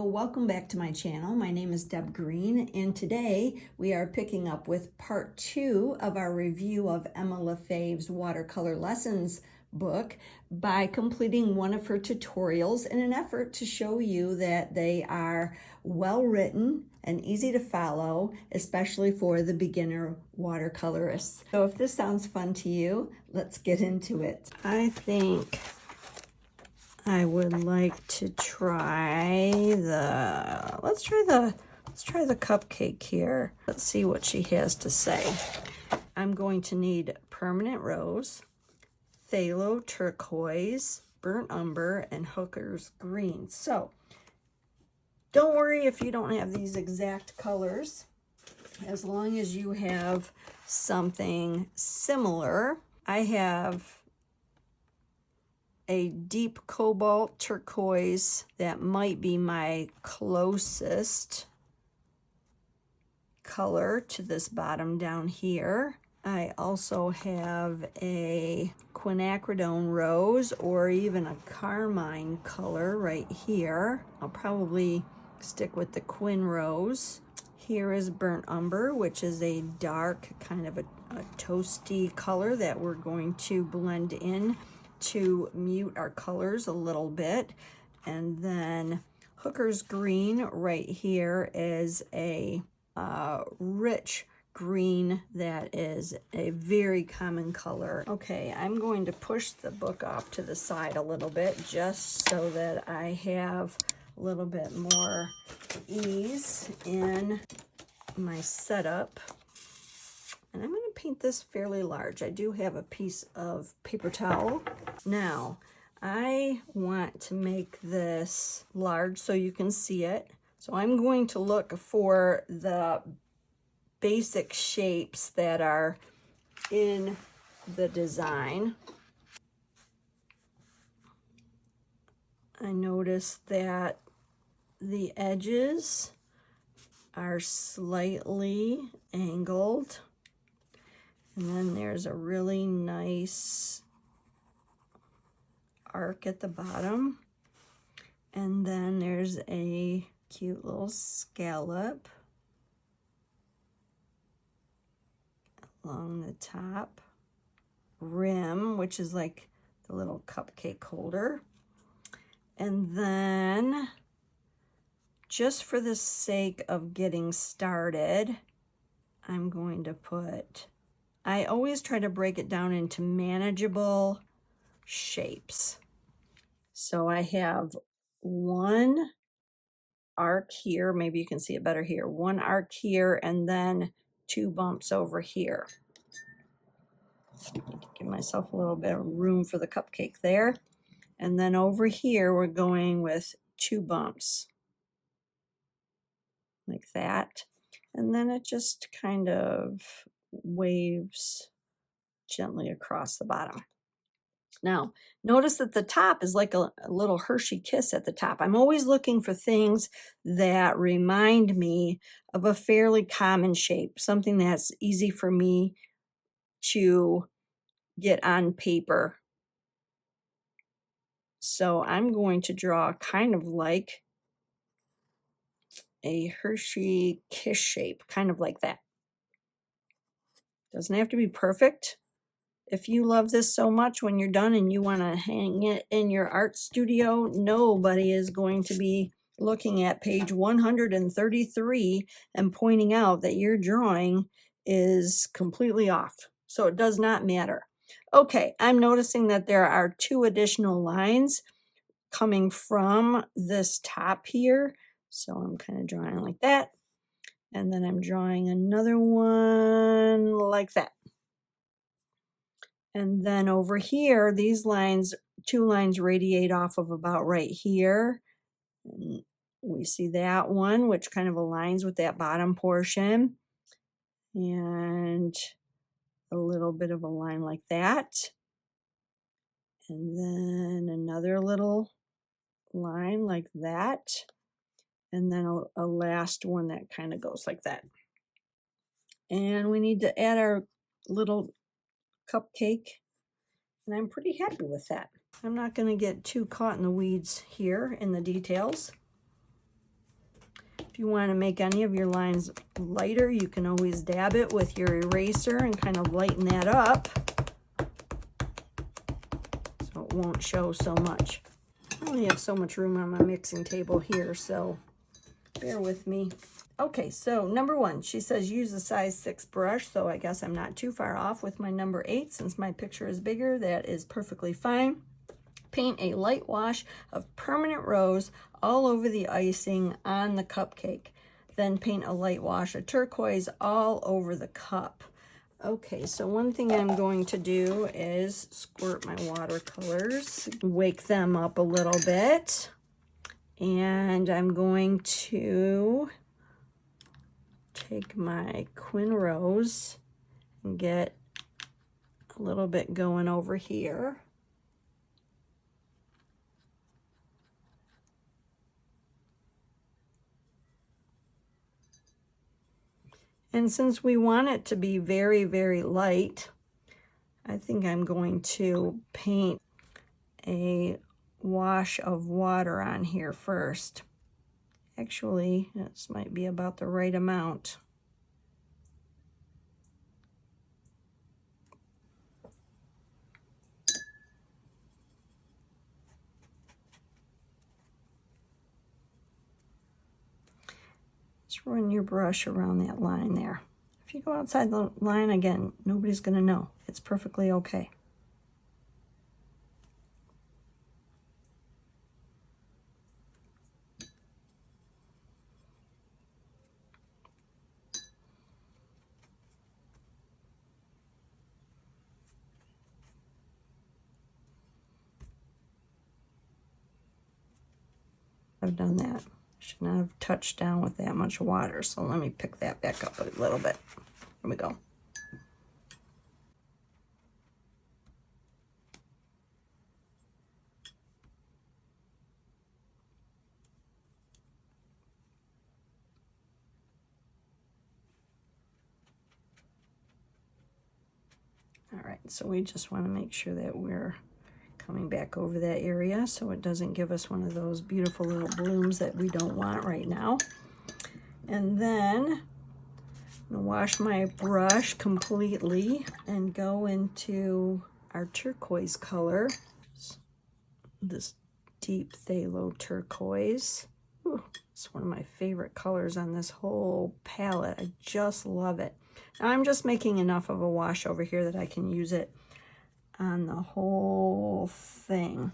welcome back to my channel. My name is Deb Green, and today we are picking up with part 2 of our review of Emma Lefebvre's Watercolor Lessons book by completing one of her tutorials in an effort to show you that they are well written and easy to follow, especially for the beginner watercolorist. So if this sounds fun to you, let's get into it. I think I would like to try let's try the cupcake here. Let's see what she has to say. I'm going to need permanent rose, phthalo turquoise, burnt umber, and hooker's green. So don't worry if you don't have these exact colors, as long as you have something similar. I have a deep cobalt turquoise that might be my closest color to this bottom down here. I also have a quinacridone rose or even a carmine color right here. I'll probably stick with the quin rose. Here is burnt umber, which is a dark kind of a toasty color that we're going to blend in to mute our colors a little bit. And then hooker's green right here is a rich green that is a very common color. Okay, I'm going to push the book off to the side a little bit just so that I have a little bit more ease in my setup. And I'm going to paint this fairly large. I do have a piece of paper towel. Now, I want to make this large so you can see it. So I'm going to look for the basic shapes that are in the design. I noticed that the edges are slightly angled. And then there's a really nice arc at the bottom. And then there's a cute little scallop along the top rim, which is like the little cupcake holder. And then, just for the sake of getting started, I'm going to I always try to break it down into manageable shapes. So I have one arc here, maybe you can see it better here, one arc here, and then 2 bumps over here. Give myself a little bit of room for the cupcake there. And then over here, we're going with 2 bumps like that. And then it just kind of waves gently across the bottom. Now, notice that the top is like a little Hershey kiss at the top. I'm always looking for things that remind me of a fairly common shape, something that's easy for me to get on paper. So I'm going to draw kind of like a Hershey kiss shape, kind of like that. Doesn't have to be perfect. If you love this so much, when you're done and you want to hang it in your art studio, nobody is going to be looking at page 133 and pointing out that your drawing is completely off. So it does not matter. Okay, I'm noticing that there are 2 additional lines coming from this top here. So I'm kind of drawing like that. And then I'm drawing another one like that. And then over here, these lines, 2 lines radiate off of about right here. And we see that one, which kind of aligns with that bottom portion. And a little bit of a line like that. And then another little line like that. And then a last one that kind of goes like that. And we need to add our little cupcake. And I'm pretty happy with that. I'm not going to get too caught in the weeds here in the details. If you want to make any of your lines lighter, you can always dab it with your eraser and kind of lighten that up so it won't show so much. I only have so much room on my mixing table here, so bear with me. Okay, so number 1, she says use a size 6 brush, so I guess I'm not too far off with my number 8 since my picture is bigger. That is perfectly fine. Paint a light wash of permanent rose all over the icing on the cupcake. Then paint a light wash of turquoise all over the cup. Okay, so one thing I'm going to do is squirt my watercolors, wake them up a little bit, and I'm going to take my Quin Rose and get a little bit going over here. And since we want it to be very, very light, I think I'm going to paint a wash of water on here first. Actually, this might be about the right amount. Just run your brush around that line there. If you go outside the line again, nobody's going to know. It's perfectly okay. I've done that. Should not have touched down with that much water, so let me pick that back up a little bit. Here we go. All right, so we just want to make sure that we're coming back over that area so it doesn't give us one of those beautiful little blooms that we don't want right now. And then I'm gonna wash my brush completely and go into our turquoise color. This deep phthalo turquoise. Ooh, it's one of my favorite colors on this whole palette. I just love it. Now I'm just making enough of a wash over here that I can use it on the whole thing.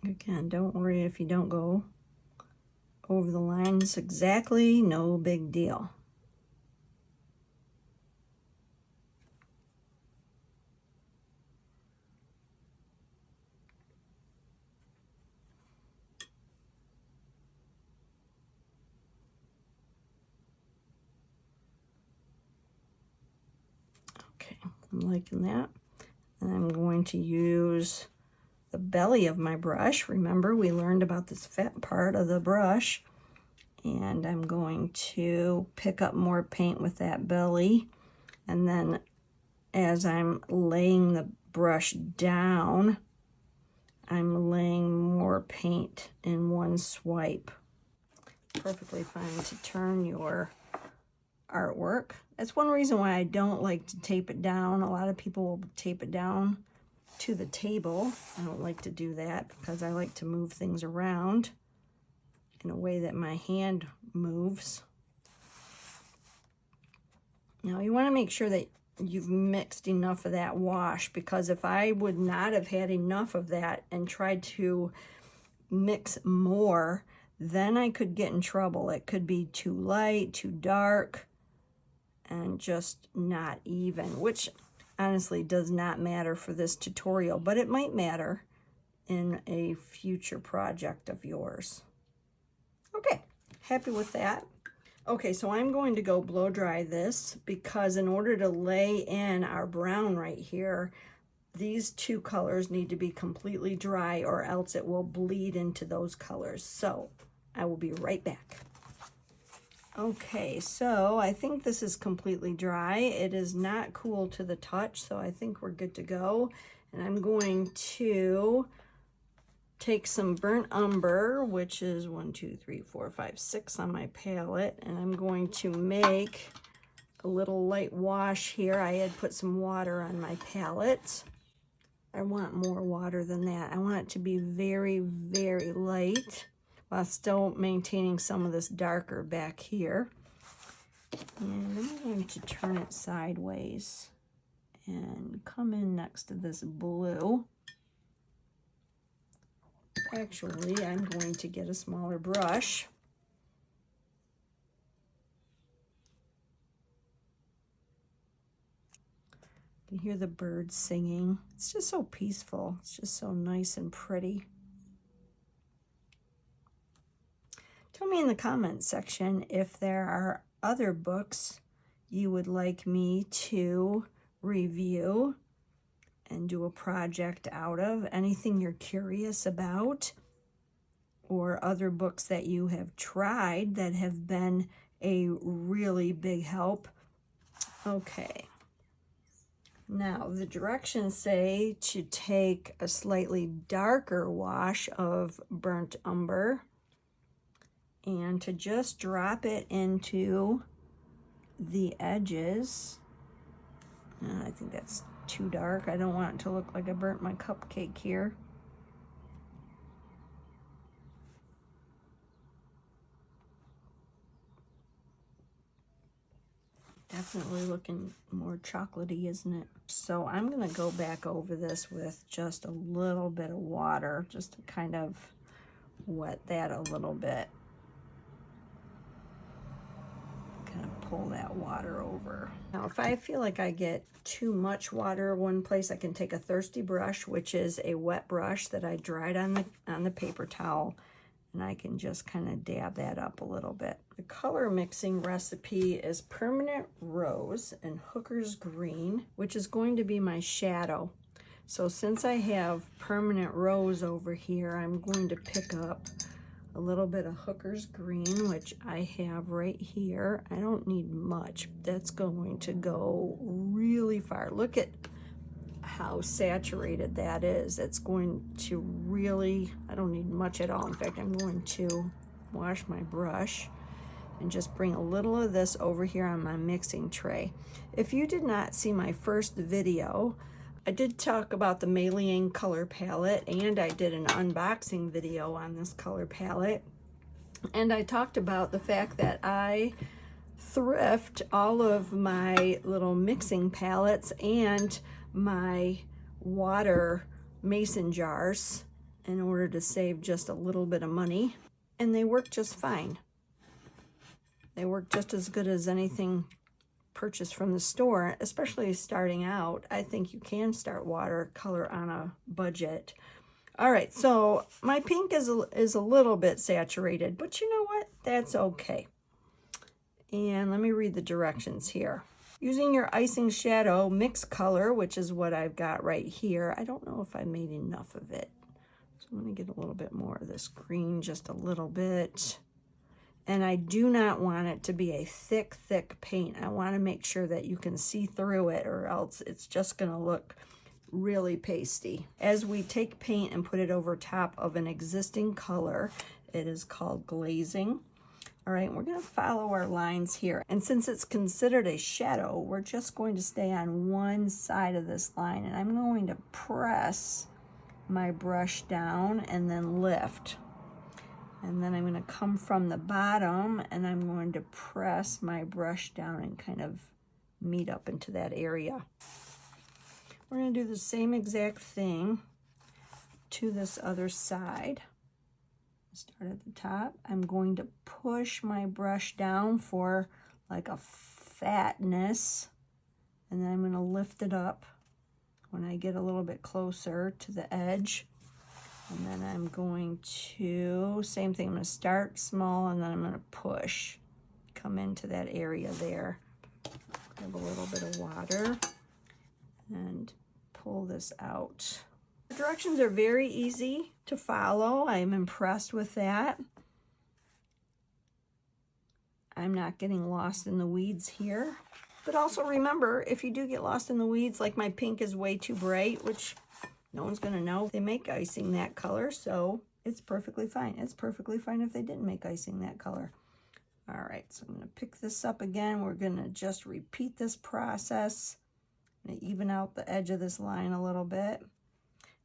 Again, don't worry if you don't go over the lines exactly, no big deal. Okay, I'm liking that. And I'm going to use the belly of my brush. Remember, we learned about this fat part of the brush. And I'm going to pick up more paint with that belly. And then as I'm laying the brush down, I'm laying more paint in one swipe. Perfectly fine to turn your artwork. That's one reason why I don't like to tape it down. A lot of people will tape it down to the table. I don't like to do that because I like to move things around in a way that my hand moves. Now you want to make sure that you've mixed enough of that wash, because if I would not have had enough of that and tried to mix more, then I could get in trouble. It could be too light, too dark, and just not even, which honestly does not matter for this tutorial, but it might matter in a future project of yours. Okay, happy with that. Okay, so I'm going to go blow dry this because in order to lay in our brown right here, these two colors need to be completely dry or else it will bleed into those colors. So I will be right back. Okay, so I think this is completely dry. It is not cool to the touch, so I think we're good to go. And I'm going to take some burnt umber, which is 1, 2, 3, 4, 5, 6 on my palette, and I'm going to make a little light wash here. I had put some water on my palette. I want more water than that. I want it to be very, very light while still maintaining some of this darker back here. And I'm going to turn it sideways and come in next to this blue. Actually, I'm going to get a smaller brush. You can hear the birds singing. It's just so peaceful. It's just so nice and pretty. Tell me in the comments section if there are other books you would like me to review and do a project out of, anything you're curious about, or other books that you have tried that have been a really big help. Okay. Now, the directions say to take a slightly darker wash of burnt umber and to just drop it into the edges. I think that's too dark. I don't want it to look like I burnt my cupcake here. Definitely looking more chocolatey, isn't it? So I'm gonna go back over this with just a little bit of water, just to kind of wet that a little bit. Kind of pull that water over. Now, if I feel like I get too much water one place, I can take a thirsty brush, which is a wet brush that I dried on the paper towel, and I can just kind of dab that up a little bit. The color mixing recipe is Permanent Rose and Hooker's Green, which is going to be my shadow. So since I have Permanent Rose over here, I'm going to pick up a little bit of Hooker's Green, which I have right here. I don't need much. That's going to go really far. Look at how saturated that is. It's going to really, I don't need much at all. In fact, I'm going to wash my brush and just bring a little of this over here on my mixing tray. If you did not see my first video, I did talk about the Maylene color palette, and I did an unboxing video on this color palette. And I talked about the fact that I thrift all of my little mixing palettes and my water mason jars in order to save just a little bit of money. And they work just fine. They work just as good as anything purchased from the store, especially starting out. I think you can start watercolor on a budget. All right, so my pink is a little bit saturated, but you know what? That's okay. And let me read the directions here. Using your icing shadow mix color, which is what I've got right here. I don't know if I made enough of it. So I'm going to get a little bit more of this green, just a little bit. And I do not want it to be a thick, thick paint. I want to make sure that you can see through it, or else it's just going to look really pasty. As we take paint and put it over top of an existing color, it is called glazing. All right, we're going to follow our lines here. And since it's considered a shadow, we're just going to stay on one side of this line. And I'm going to press my brush down and then lift. And then I'm going to come from the bottom and I'm going to press my brush down and kind of meet up into that area. We're going to do the same exact thing to this other side. Start at the top. I'm going to push my brush down for like a fatness, and then I'm going to lift it up when I get a little bit closer to the edge. And then I'm going to, same thing, I'm going to start small and then I'm going to push, come into that area there. Grab a little bit of water and pull this out. The directions are very easy to follow. I'm impressed with that. I'm not getting lost in the weeds here. But also remember, if you do get lost in the weeds, like my pink is way too bright, which no one's gonna know. They make icing that color, so it's perfectly fine. It's perfectly fine if they didn't make icing that color. All right, so I'm gonna pick this up again. We're gonna just repeat this process. I'm gonna even out the edge of this line a little bit.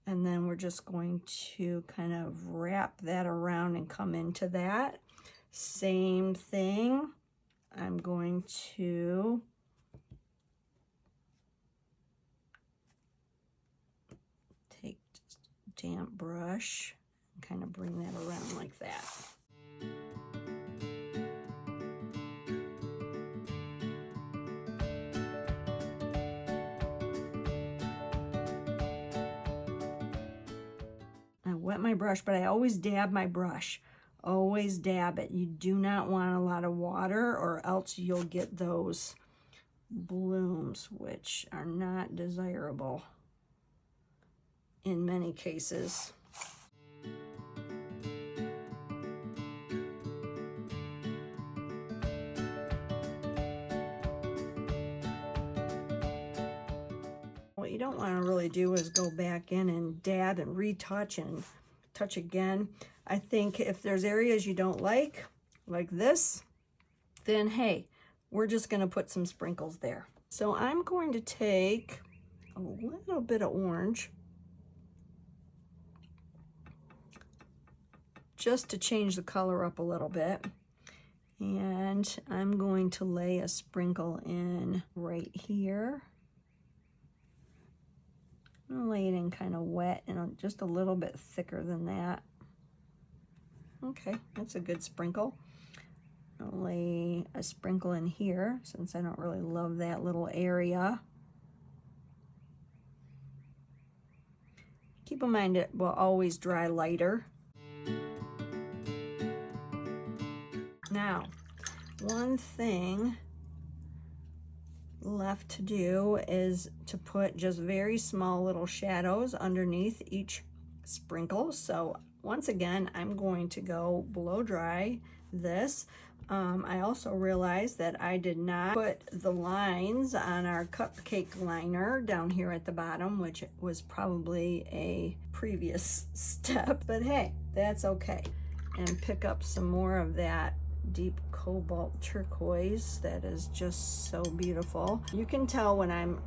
And then we're just going to kind of wrap that around and come into that. Same thing. I'm going to take just a damp brush and kind of bring that around like that. I wet my brush, but I always dab my brush. Always dab it. You do not want a lot of water or else you'll get those blooms, which are not desirable in many cases. What you don't want to really do is go back in and dab and retouch and touch again. I think if there's areas you don't like this, then hey, we're just going to put some sprinkles there. So I'm going to take a little bit of orange just to change the color up a little bit. And I'm going to lay a sprinkle in right here. I'm going to lay it in kind of wet and just a little bit thicker than that. Okay, that's a good sprinkle. I'll lay a sprinkle in here since I don't really love that little area. Keep in mind it will always dry lighter. Now, one thing left to do is to put just very small little shadows underneath each sprinkle. So once again, I'm going to go blow dry this. I also realized that I did not put the lines on our cupcake liner down here at the bottom, which was probably a previous step, but hey, that's okay. And pick up some more of that deep cobalt turquoise that is just so beautiful. You can tell when I'm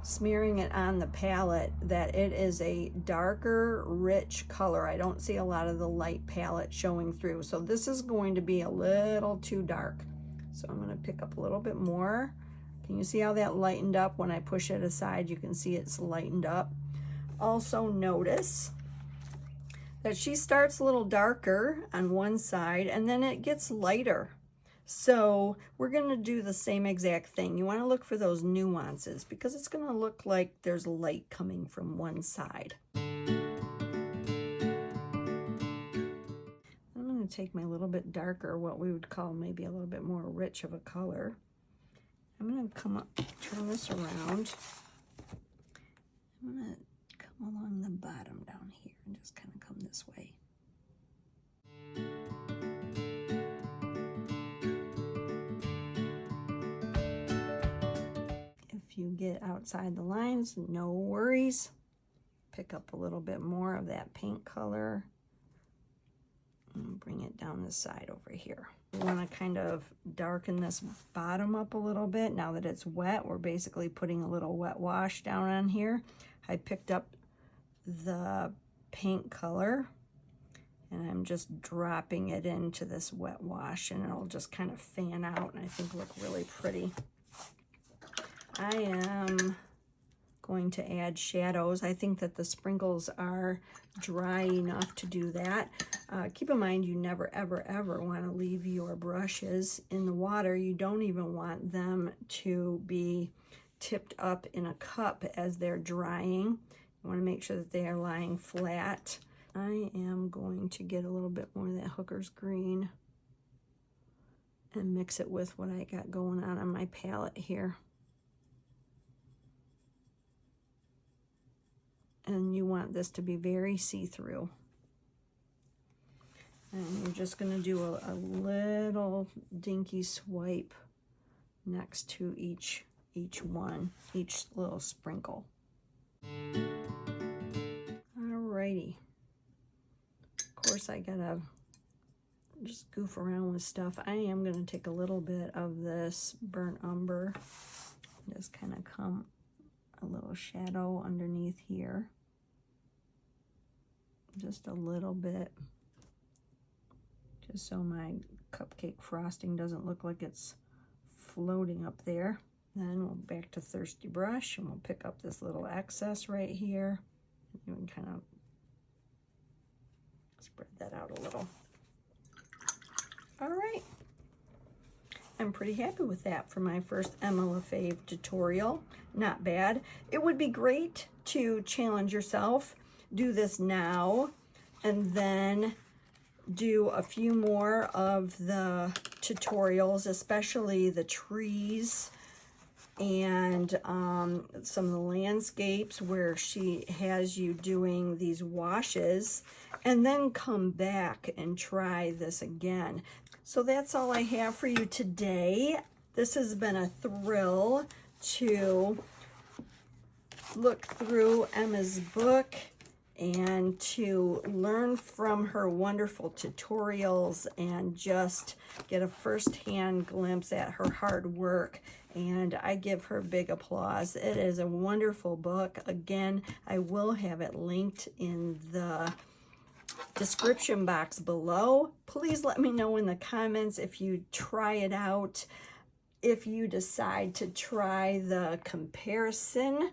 smearing it on the palette that it is a darker, rich color. I don't see a lot of the light palette showing through. So this is going to be a little too dark. So I'm going to pick up a little bit more. Can you see how that lightened up? When I push it aside, you can see it's lightened up. Also notice that she starts a little darker on one side and then it gets lighter. So we're going to do the same exact thing. You want to look for those nuances because it's going to look like there's light coming from one side. I'm going to take my little bit darker, what we would call maybe a little bit more rich of a color. I'm going to come up, turn this around. I'm going to come along the bottom down here and just kind of come this way. If you get outside the lines, no worries. Pick up a little bit more of that paint color and bring it down the side over here. We want to kind of darken this bottom up a little bit. Now that it's wet, we're basically putting a little wet wash down on here. I picked up the paint color and I'm just dropping it into this wet wash and it'll just kind of fan out and I think look really pretty. I am going to add shadows. I think that the sprinkles are dry enough to do that. Keep in mind you never ever ever want to leave your brushes in the water. You don't even want them to be tipped up in a cup as they're drying. You want to make sure that they are lying flat. I am going to get a little bit more of that Hooker's green and mix it with what I got going on my palette here. And you want this to be very see-through. And you're just going to do a little dinky swipe next to each one, each little sprinkle. Alrighty. Of course, I gotta just goof around with stuff. I am going to take a little bit of this burnt umber, just kind of come a little shadow underneath here, just a little bit, just so my cupcake frosting doesn't look like it's floating up there. Then we'll back to Thirsty Brush and we'll pick up this little excess right here. You can kind of spread that out a little. All right, I'm pretty happy with that for my first Emma Lefebvre tutorial. Not bad. It would be great to challenge yourself, do this now, and then do a few more of the tutorials, especially the trees and some of the landscapes where she has you doing these washes, and then come back and try this again. So that's all I have for you today. This has been a thrill to look through Emma's book and to learn from her wonderful tutorials and just get a first-hand glimpse at her hard work. And I give her big applause. It is a wonderful book. Again, I will have it linked in the description box below. Please let me know in the comments if you try it out, if you decide to try the comparison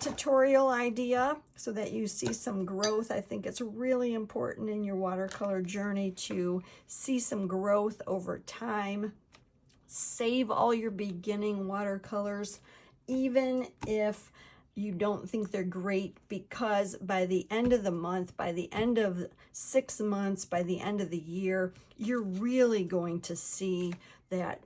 tutorial idea so that you see some growth. I think it's really important in your watercolor journey to see some growth over time. Save all your beginning watercolors, even if you don't think they're great, because by the end of the month, by the end of 6 months, by the end of the year, you're really going to see that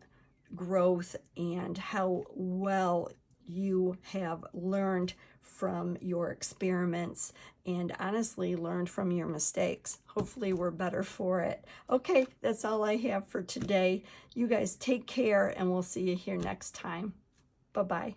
growth and how well you have learned from your experiments and honestly learned from your mistakes. Hopefully we're better for it. Okay, that's all I have for today. You guys take care and we'll see you here next time. Bye-bye.